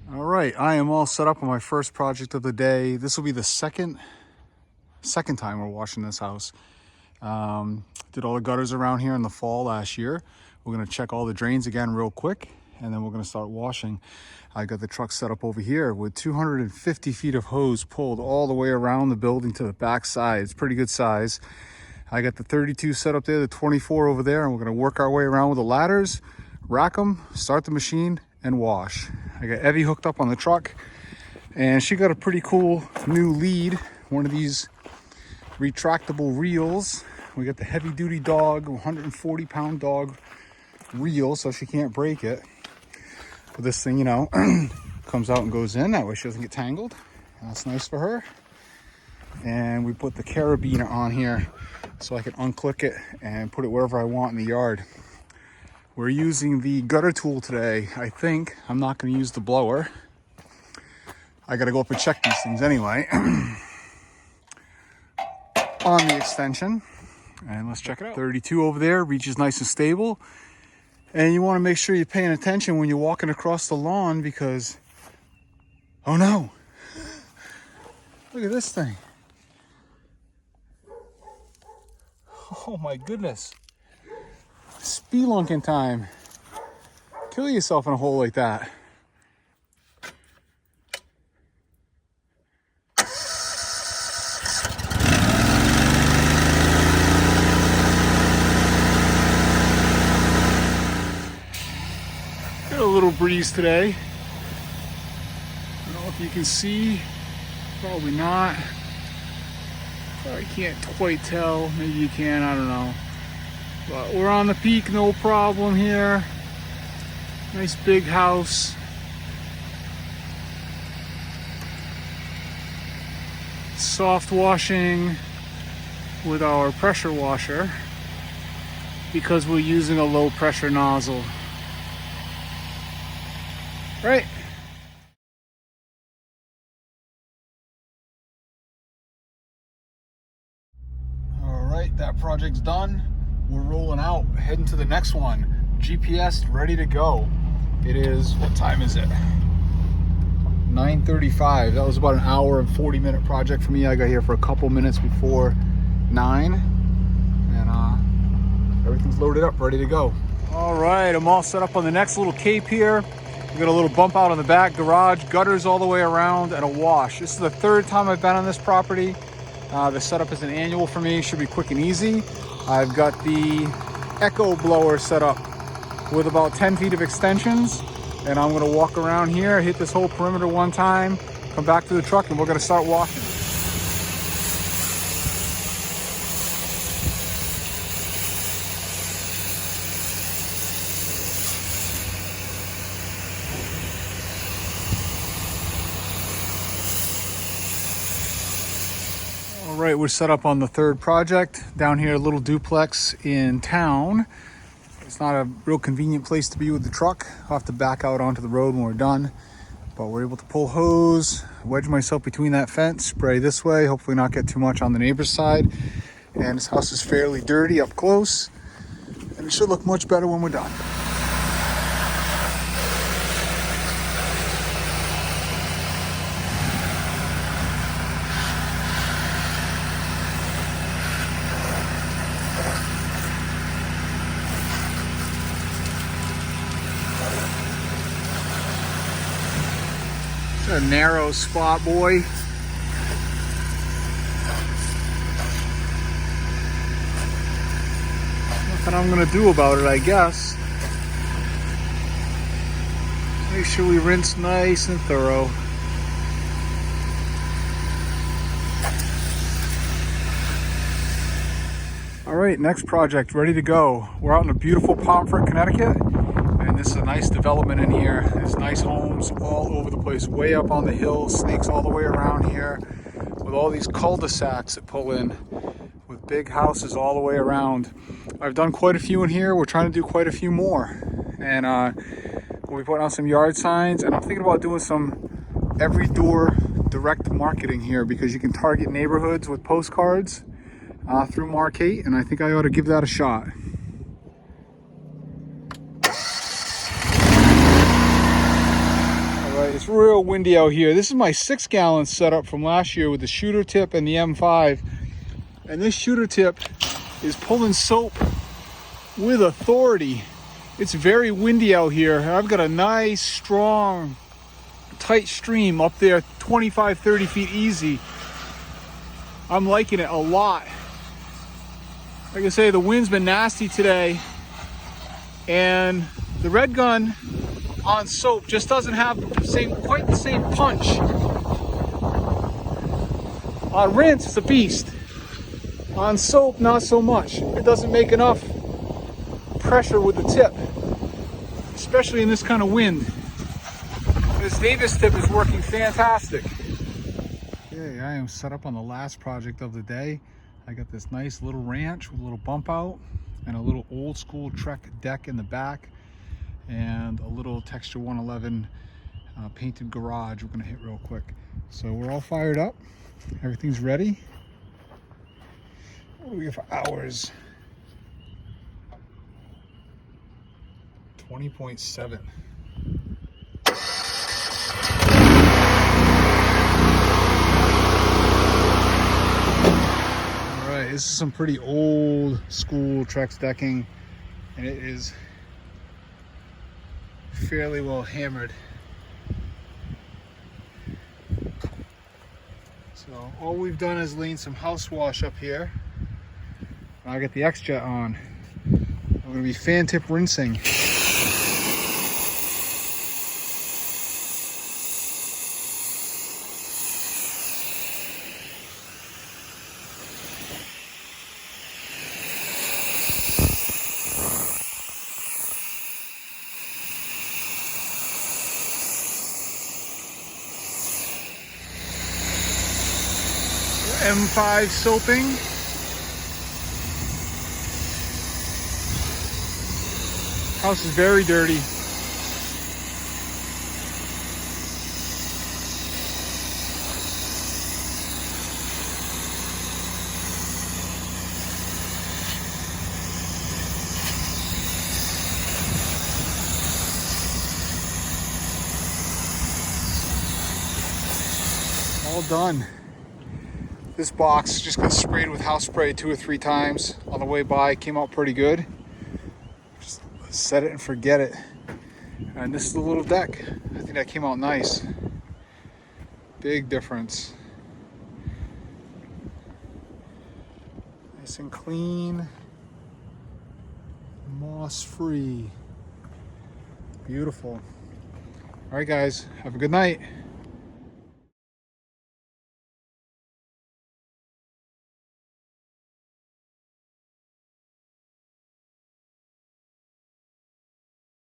All right, I am all set up on my first project of the day. This will be the second time we're washing this house. Did all the gutters around here in the fall last year. We're gonna check all the drains again real quick, and then we're gonna start washing. I got the truck set up over here with 250 feet of hose pulled all the way around the building to the back side. It's pretty good size. I got the 32 set up there, the 24 over there, and we're gonna work our way around with the ladders, rack them, start the machine, and wash. I got Evie hooked up on the truck, and she got a pretty cool new lead, one of these retractable reels. We got the heavy duty dog, 140-pound dog reel, so she can't break it. But this thing, comes out and goes in, that way she doesn't get tangled. That's nice for her. And we put the carabiner on here so I can unclick it and put it wherever I want in the yard. We're using the gutter tool today. I think I'm not going to use the blower. I got to go up and check these things anyway on the extension. And let's check it out. 32 over there, reaches nice and stable. And you want to make sure you're paying attention when you're walking across the lawn because, oh no, look at this thing. Oh my goodness. Spelunking time. Kill yourself in a hole like that. Got a little breeze today. I don't know if you can see. Probably not. I can't quite tell. Maybe you can, I don't know. But we're on the peak, no problem here. Nice big house. Soft washing with our pressure washer because we're using a low pressure nozzle. Right? All right, that project's done. We're rolling out, heading to the next one. GPS ready to go. It is, what time is it? 9:35. That was about an hour and 40-minute project for me. I got here for a couple minutes before 9. And everything's loaded up, ready to go. All right, I'm all set up on the next little cape here. We got a little bump out on the back, garage, gutters all the way around, and a wash. This is the third time I've been on this property. The setup is an annual for me, should be quick and easy. I've got the echo blower set up with about 10 feet of extensions, and I'm gonna walk around here, hit this whole perimeter one time, come back to the truck, and we're gonna start washing. All right, we're set up on the third project down here, a little duplex in town. It's not a real convenient place to be with the truck. I'll have to back out onto the road when we're done, but we're able to pull hose, wedge myself between that fence, spray this way, hopefully not get too much on the neighbor's side. And this house is fairly dirty up close, and it should look much better when we're done. A narrow spot, boy. Nothing I'm gonna do about it, I guess. Make sure we rinse nice and thorough. All right, next project ready to go. We're out in a beautiful Pomfret, Connecticut. And this is a nice development in here. There's nice homes all over the place, way up on the hill, snakes all the way around here, with all these cul-de-sacs that pull in, with big houses all the way around. I've done quite a few in here. We're trying to do quite a few more. And we'll be putting out some yard signs, and I'm thinking about doing some every door direct marketing here because you can target neighborhoods with postcards through Mark8, and I think I ought to give that a shot. It's real windy out here. This is my 6-gallon setup from last year with the shooter tip and the M5. And this shooter tip is pulling soap with authority. It's very windy out here. I've got a nice, strong, tight stream up there, 25, 30 feet easy. I'm liking it a lot. Like I say, the wind's been nasty today, and the red gun on soap just doesn't have quite the same punch. On rinse, it's a beast. On soap, not so much. It doesn't make enough pressure with the tip, especially in this kind of wind. This Davis tip is working fantastic. Okay, I am set up on the last project of the day. I got this nice little ranch with a little bump out and a little old school Trek deck in the back and a little Texture 111 painted garage we're gonna hit real quick. So we're all fired up. Everything's ready. What do we have for hours? 20.7. All right, this is some pretty old school Trex decking, and it is fairly well hammered. So all we've done is lean some house wash up here. And I got the X-Jet on. I'm gonna be fan tip rinsing. M5 soaping. House is very dirty. All done. This box just got sprayed with house spray 2 or 3 times on the way by. Came out pretty good. Just set it and forget it. And this is the little deck. I think that came out nice. Big difference. Nice and clean. Moss free. Beautiful. All right, guys, have a good night.